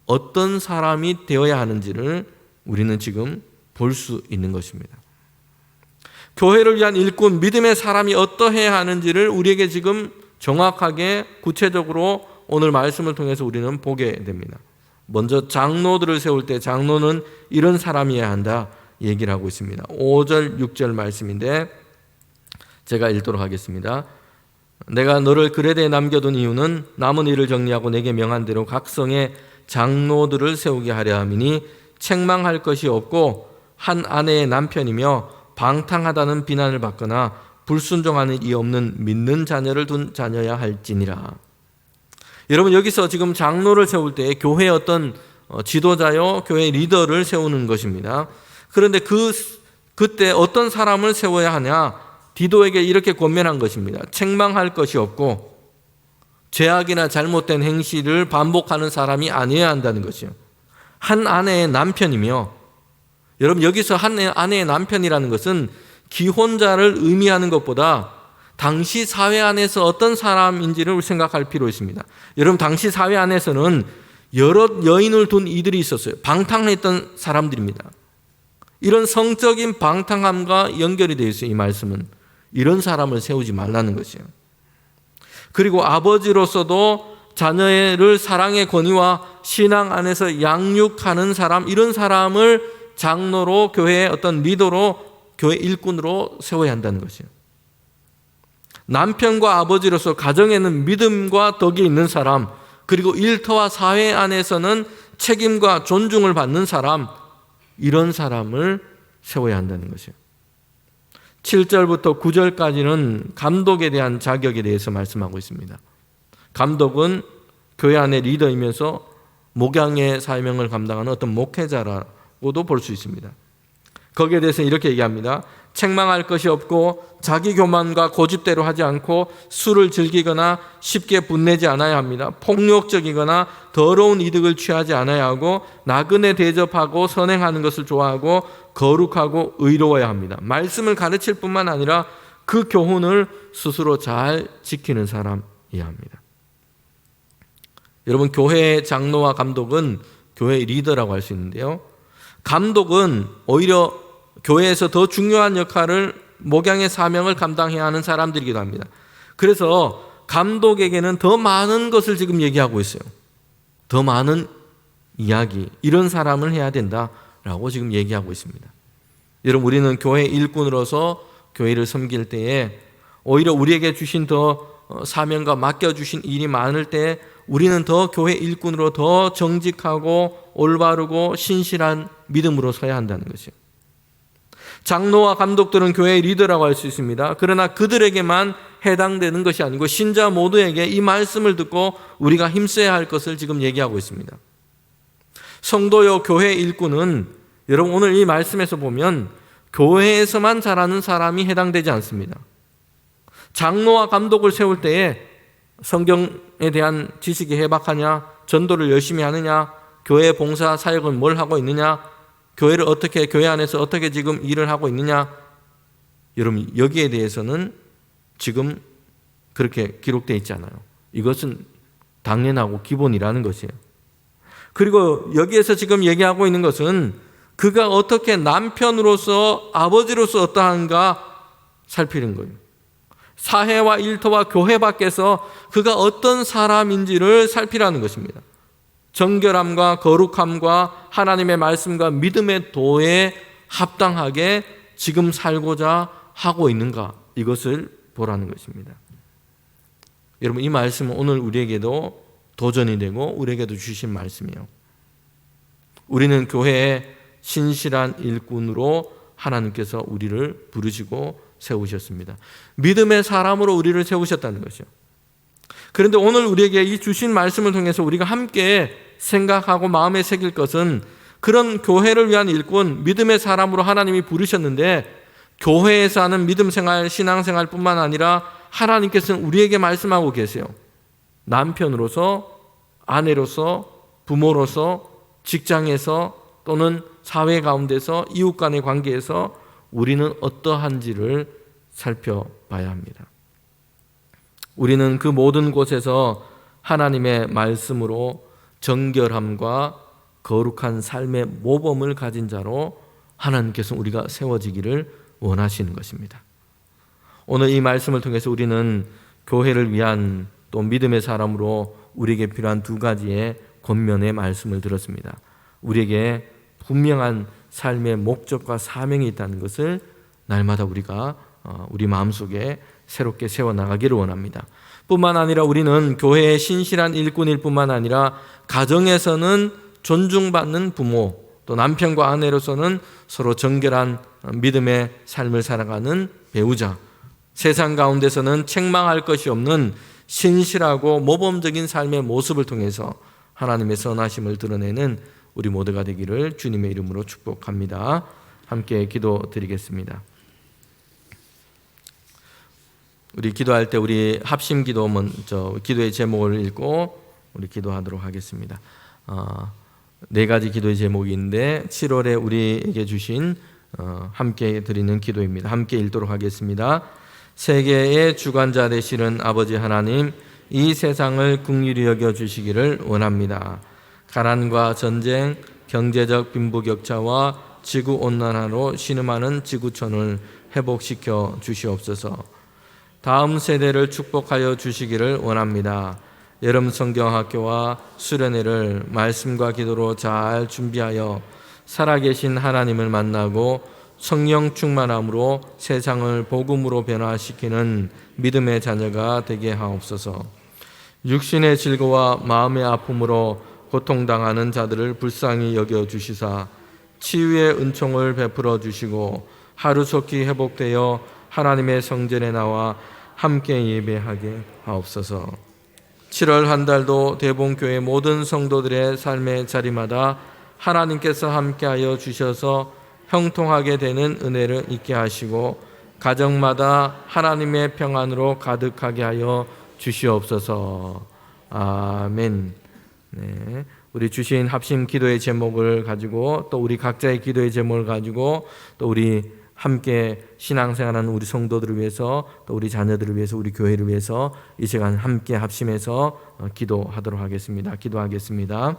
어떤 사람이 되어야 하는지를 우리는 지금 볼 수 있는 것입니다. 교회를 위한 일꾼, 믿음의 사람이 어떠해야 하는지를 우리에게 지금 정확하게 구체적으로 오늘 말씀을 통해서 우리는 보게 됩니다. 먼저 장로들을 세울 때 장로는 이런 사람이어야 한다 얘기를 하고 있습니다. 5절, 6절 말씀인데 제가 읽도록 하겠습니다. 내가 너를 그레데에 남겨둔 이유는 남은 일을 정리하고 내게 명한 대로 각 성에 장로들을 세우게 하려 함이니 책망할 것이 없고 한 아내의 남편이며 방탕하다는 비난을 받거나 불순종하는 이 없는 믿는 자녀를 둔 자녀야 할지니라. 여러분, 여기서 지금 장로를 세울 때 교회의 어떤 지도자요, 교회 리더를 세우는 것입니다. 그런데 그때 어떤 사람을 세워야 하냐? 디도에게 이렇게 권면한 것입니다. 책망할 것이 없고 죄악이나 잘못된 행실을 반복하는 사람이 아니어야 한다는 것이요. 한 아내의 남편이며, 여러분 여기서 한 아내의 남편이라는 것은 기혼자를 의미하는 것보다 당시 사회 안에서 어떤 사람인지를 생각할 필요 있습니다. 여러분, 당시 사회 안에서는 여러 여인을 둔 이들이 있었어요. 방탕했던 사람들입니다. 이런 성적인 방탕함과 연결이 되어 있어요. 이 말씀은 이런 사람을 세우지 말라는 것이에요. 그리고 아버지로서도 자녀를 사랑의 권위와 신앙 안에서 양육하는 사람, 이런 사람을 장로로, 교회의 어떤 리더로, 교회 일꾼으로 세워야 한다는 것이에요. 남편과 아버지로서 가정에는 믿음과 덕이 있는 사람, 그리고 일터와 사회 안에서는 책임과 존중을 받는 사람, 이런 사람을 세워야 한다는 것이에요. 7절부터 9절까지는 감독에 대한 자격에 대해서 말씀하고 있습니다. 감독은 교회 안의 리더이면서 목양의 사명을 감당하는 어떤 목회자라고도 볼 수 있습니다. 거기에 대해서 이렇게 얘기합니다. 책망할 것이 없고 자기 교만과 고집대로 하지 않고 술을 즐기거나 쉽게 분내지 않아야 합니다. 폭력적이거나 더러운 이득을 취하지 않아야 하고 나그네 대접하고 선행하는 것을 좋아하고 거룩하고 의로워야 합니다. 말씀을 가르칠 뿐만 아니라 그 교훈을 스스로 잘 지키는 사람이어야 합니다. 여러분, 교회의 장로와 감독은 교회의 리더라고 할 수 있는데요. 감독은 오히려 교회에서 더 중요한 역할을, 목양의 사명을 감당해야 하는 사람들이기도 합니다. 그래서 감독에게는 더 많은 것을 지금 얘기하고 있어요. 더 많은 이야기, 이런 사람을 해야 된다라고 지금 얘기하고 있습니다. 여러분, 우리는 교회 일꾼으로서 교회를 섬길 때에 오히려 우리에게 주신 더 사명과 맡겨주신 일이 많을 때 우리는 더 교회 일꾼으로 더 정직하고 올바르고 신실한 믿음으로 서야 한다는 것이요. 장로와 감독들은 교회의 리더라고 할 수 있습니다. 그러나 그들에게만 해당되는 것이 아니고 신자 모두에게 이 말씀을 듣고 우리가 힘써야 할 것을 지금 얘기하고 있습니다. 성도요, 교회 일꾼은 여러분 오늘 이 말씀에서 보면 교회에서만 자라는 사람이 해당되지 않습니다. 장로와 감독을 세울 때에 성경에 대한 지식이 해박하냐, 전도를 열심히 하느냐, 교회 봉사 사역은 뭘 하고 있느냐, 교회를 어떻게, 교회 안에서 어떻게 지금 일을 하고 있느냐, 여러분 여기에 대해서는 지금 그렇게 기록되어 있지 않아요. 이것은 당연하고 기본이라는 것이에요. 그리고 여기에서 지금 얘기하고 있는 것은 그가 어떻게 남편으로서, 아버지로서 어떠한가 살피는 거예요. 사회와 일터와 교회 밖에서 그가 어떤 사람인지를 살피라는 것입니다. 정결함과 거룩함과 하나님의 말씀과 믿음의 도에 합당하게 지금 살고자 하고 있는가, 이것을 보라는 것입니다. 여러분, 이 말씀은 오늘 우리에게도 도전이 되고 우리에게도 주신 말씀이에요. 우리는 교회의 신실한 일꾼으로 하나님께서 우리를 부르시고 세우셨습니다. 믿음의 사람으로 우리를 세우셨다는 것이죠. 그런데 오늘 우리에게 이 주신 말씀을 통해서 우리가 함께 생각하고 마음에 새길 것은, 그런 교회를 위한 일꾼, 믿음의 사람으로 하나님이 부르셨는데 교회에서 하는 믿음 생활, 신앙 생활뿐만 아니라 하나님께서는 우리에게 말씀하고 계세요. 남편으로서, 아내로서, 부모로서, 직장에서 또는 사회 가운데서, 이웃 간의 관계에서 우리는 어떠한지를 살펴봐야 합니다. 우리는 그 모든 곳에서 하나님의 말씀으로 정결함과 거룩한 삶의 모범을 가진 자로 하나님께서 우리가 세워지기를 원하시는 것입니다. 오늘 이 말씀을 통해서 우리는 교회를 위한 또 믿음의 사람으로 우리에게 필요한 두 가지의 권면의 말씀을 들었습니다. 우리에게 분명한 삶의 목적과 사명이 있다는 것을 날마다 우리가 우리 마음속에 새롭게 세워나가기를 원합니다. 뿐만 아니라 우리는 교회의 신실한 일꾼일 뿐만 아니라 가정에서는 존중받는 부모, 또 남편과 아내로서는 서로 정결한 믿음의 삶을 살아가는 배우자, 세상 가운데서는 책망할 것이 없는 신실하고 모범적인 삶의 모습을 통해서 하나님의 선하심을 드러내는 우리 모두가 되기를 주님의 이름으로 축복합니다. 함께 기도드리겠습니다. 우리 기도할 때 우리 합심 기도 먼저 기도의 제목을 읽고 우리 기도하도록 하겠습니다. 네 가지 기도의 제목이 있는데 7월에 우리에게 주신 함께 드리는 기도입니다. 함께 읽도록 하겠습니다. 세계의 주관자 되시는 아버지 하나님, 이 세상을 긍휼히 여겨 주시기를 원합니다. 가난과 전쟁, 경제적 빈부격차와 지구온난화로 신음하는 지구촌을 회복시켜 주시옵소서. 다음 세대를 축복하여 주시기를 원합니다. 여름 성경학교와 수련회를 말씀과 기도로 잘 준비하여 살아계신 하나님을 만나고 성령 충만함으로 세상을 복음으로 변화시키는 믿음의 자녀가 되게 하옵소서. 육신의 질고와 마음의 아픔으로 고통당하는 자들을 불쌍히 여겨주시사 치유의 은총을 베풀어 주시고 하루속히 회복되어 하나님의 성전에 나와 함께 예배하게 하옵소서. 7월 한 달도 대봉교회 모든 성도들의 삶의 자리마다 하나님께서 함께하여 주셔서 형통하게 되는 은혜를 있게 하시고 가정마다 하나님의 평안으로 가득하게 하여 주시옵소서. 아멘. 네, 우리 주신 합심 기도의 제목을 가지고 또 우리 각자의 기도의 제목을 가지고 또 우리 함께 신앙생활하는 우리 성도들을 위해서 또 우리 자녀들을 위해서 우리 교회를 위해서 이 시간 함께 합심해서 기도하도록 하겠습니다. 기도하겠습니다.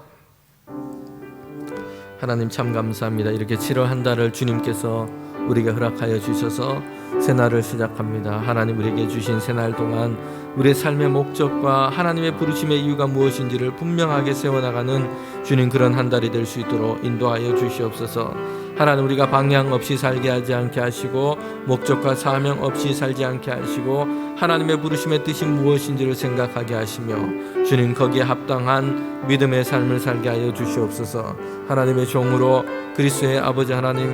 하나님 참 감사합니다. 이렇게 7월 한 달을 주님께서 우리에게 허락하여 주셔서 새날을 시작합니다. 하나님 우리에게 주신 새날 동안 우리의 삶의 목적과 하나님의 부르심의 이유가 무엇인지를 분명하게 세워나가는 주님 그런 한 달이 될 수 있도록 인도하여 주시옵소서. 하나님 우리가 방향 없이 살게 하지 않게 하시고 목적과 사명 없이 살지 않게 하시고 하나님의 부르심의 뜻이 무엇인지를 생각하게 하시며 주님 거기에 합당한 믿음의 삶을 살게 하여 주시옵소서. 하나님의 종으로 그리스도의 아버지 하나님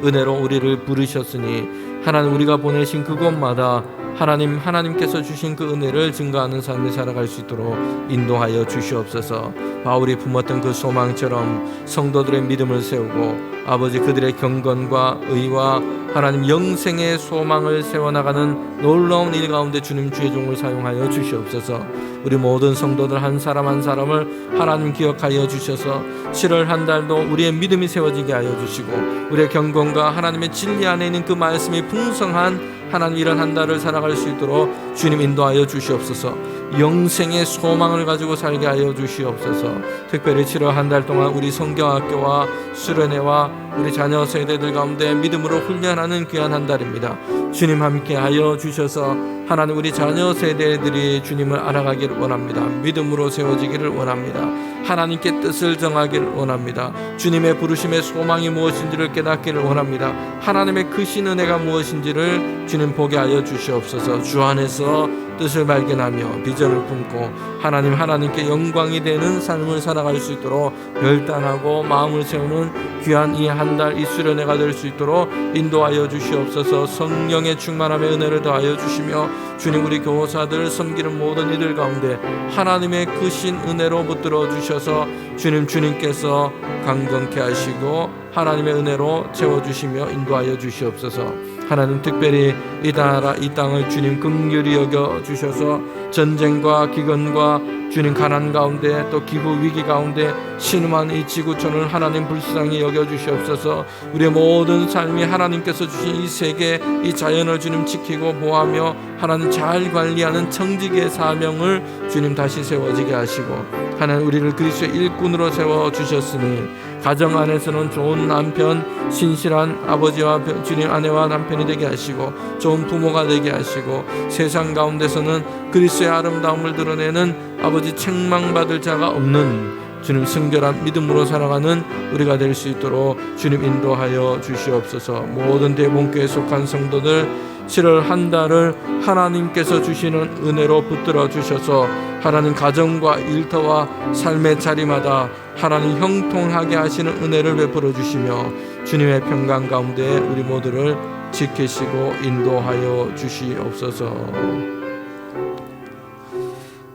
은혜로 우리를 부르셨으니 하나님 우리가 보내신 그곳마다 하나님께서 주신 그 은혜를 증거하는 삶을 살아갈 수 있도록 인도하여 주시옵소서. 바울이 품었던 그 소망처럼 성도들의 믿음을 세우고 아버지 그들의 경건과 의와 하나님 영생의 소망을 세워나가는 놀라운 일 가운데 주님 주의 종을 사용하여 주시옵소서. 우리 모든 성도들 한 사람 한 사람을 하나님 기억하여 주셔서 7월 한 달도 우리의 믿음이 세워지게 하여 주시고 우리의 경건과 하나님의 진리 안에 있는 그 말씀이 풍성한 하나님 이런 한 달을 살아갈 수 있도록 주님 인도하여 주시옵소서. 영생의 소망을 가지고 살게 하여 주시옵소서. 특별히 7월 한 달 동안 우리 성경학교와 수련회와 우리 자녀 세대들 가운데 믿음으로 훈련하는 귀한 한 달입니다. 주님 함께 하여 주셔서 하나님 우리 자녀 세대들이 주님을 알아가기를 원합니다. 믿음으로 세워지기를 원합니다. 하나님께 뜻을 정하기를 원합니다. 주님의 부르심의 소망이 무엇인지를 깨닫기를 원합니다. 하나님의 크신 은혜가 무엇인지를 주님 보게 하여 주시옵소서. 주 안에서 뜻을 발견하며 비전을 품고 하나님께 영광이 되는 삶을 살아갈 수 있도록 결단하고 마음을 세우는 귀한 이 한 달 이 수련회가 될 수 있도록 인도하여 주시옵소서. 성령의 충만함의 은혜를 더하여 주시며 주님 우리 교사들 섬기는 모든 이들 가운데 하나님의 크신 은혜로 붙들어 주셔서 주님께서 강건케 하시고 하나님의 은혜로 채워주시며 인도하여 주시옵소서. 하나님, 특별히 이 나라 이 땅을 주님 긍휼히 여겨 주셔서 전쟁과 기근과 주님 가난 가운데 또 기후 위기 가운데 신음한 이 지구촌을 하나님 불쌍히 여겨 주시옵소서. 우리의 모든 삶이 하나님께서 주신 이 세계 이 자연을 주님 지키고 보호하며 하나님 잘 관리하는 청지기의 사명을 주님 다시 세워지게 하시고, 하나님 우리를 그리스도의 일꾼으로 세워 주셨으니 가정 안에서는 좋은 남편, 신실한 아버지와 주님 아내와 남편이 되게 하시고 좋은 부모가 되게 하시고, 세상 가운데서는 그리스도의 아름다움을 드러내는 아버지 책망받을 자가 없는 주님 순결한 믿음으로 살아가는 우리가 될 수 있도록 주님 인도하여 주시옵소서. 모든 대본교회에 속한 성도들 7월 한 달을 하나님께서 주시는 은혜로 붙들어 주셔서 하나님 가정과 일터와 삶의 자리마다 하나님 형통하게 하시는 은혜를 베풀어 주시며 주님의 평강 가운데 우리 모두를 지키시고 인도하여 주시옵소서.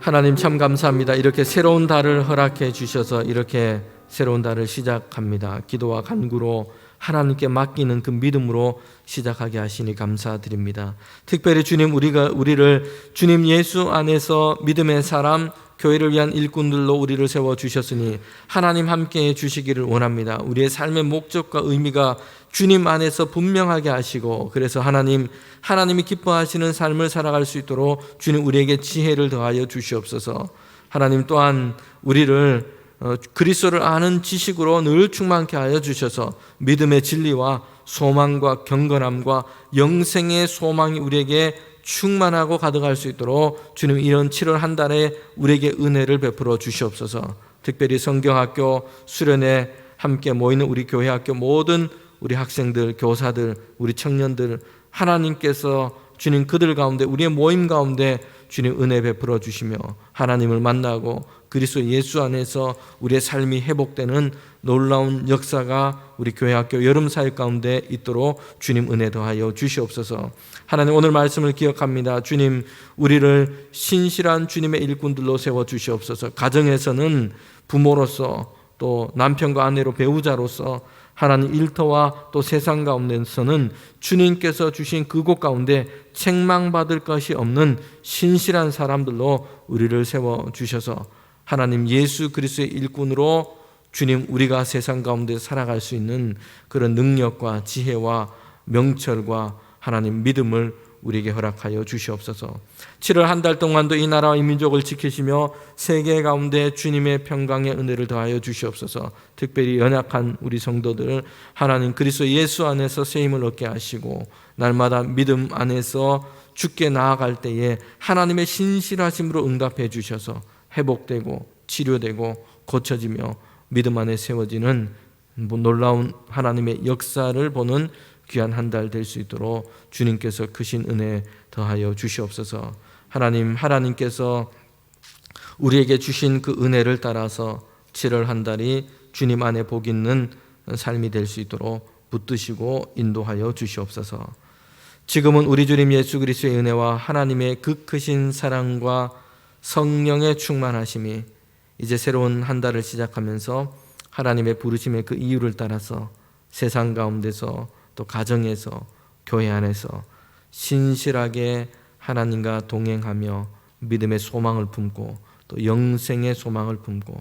하나님 참 감사합니다. 이렇게 새로운 달을 허락해 주셔서 이렇게 새로운 달을 시작합니다. 기도와 간구로 하나님께 맡기는 그 믿음으로 시작하게 하시니 감사드립니다. 특별히 주님, 우리를 주님 예수 안에서 믿음의 사람, 교회를 위한 일꾼들로 우리를 세워주셨으니 하나님 함께해 주시기를 원합니다. 우리의 삶의 목적과 의미가 주님 안에서 분명하게 하시고, 그래서 하나님이 기뻐하시는 삶을 살아갈 수 있도록 주님 우리에게 지혜를 더하여 주시옵소서. 하나님 또한 우리를 그리스도를 아는 지식으로 늘 충만케 하여 주셔서 믿음의 진리와 소망과 경건함과 영생의 소망이 우리에게 충만하고 가득할 수 있도록 주님 이런 7월 한 달에 우리에게 은혜를 베풀어 주시옵소서. 특별히 성경학교 수련회 함께 모이는 우리 교회 학교 모든 우리 학생들, 교사들, 우리 청년들, 하나님께서 주님 그들 가운데 우리의 모임 가운데 주님 은혜 베풀어 주시며 하나님을 만나고 그리스도 예수 안에서 우리의 삶이 회복되는 놀라운 역사가 우리 교회 학교 여름 사역 가운데 있도록 주님 은혜 더하여 주시옵소서. 하나님 오늘 말씀을 기억합니다. 주님 우리를 신실한 주님의 일꾼들로 세워 주시옵소서. 가정에서는 부모로서 또 남편과 아내로 배우자로서 하나님 일터와 또 세상 가운데서는 주님께서 주신 그곳 가운데 책망받을 것이 없는 신실한 사람들로 우리를 세워 주셔서 하나님 예수 그리스도의 일꾼으로 주님 우리가 세상 가운데 살아갈 수 있는 그런 능력과 지혜와 명철과 하나님 믿음을 우리에게 허락하여 주시옵소서. 7월 한 달 동안도 이 나라와 이 민족을 지키시며 세계 가운데 주님의 평강의 은혜를 더하여 주시옵소서. 특별히 연약한 우리 성도들 하나님 그리스도 예수 안에서 세임을 얻게 하시고 날마다 믿음 안에서 주께 나아갈 때에 하나님의 신실하심으로 응답해 주셔서 회복되고 치료되고 고쳐지며 믿음 안에 세워지는 놀라운 하나님의 역사를 보는 귀한 한 달 될 수 있도록 주님께서 크신 은혜 더하여 주시옵소서. 하나님께서 우리에게 주신 그 은혜를 따라서 7월 한 달이 주님 안에 복 있는 삶이 될 수 있도록 붙드시고 인도하여 주시옵소서. 지금은 우리 주님 예수 그리스도의 은혜와 하나님의 그 크신 사랑과 성령의 충만하심이 이제 새로운 한 달을 시작하면서 하나님의 부르심의 그 이유를 따라서 세상 가운데서 또 가정에서 교회 안에서 신실하게 하나님과 동행하며 믿음의 소망을 품고 또 영생의 소망을 품고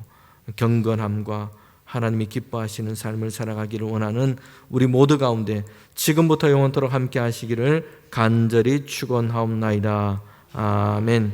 경건함과 하나님이 기뻐하시는 삶을 살아가기를 원하는 우리 모두 가운데 지금부터 영원토록 함께 하시기를 간절히 축원하옵나이다. 아멘.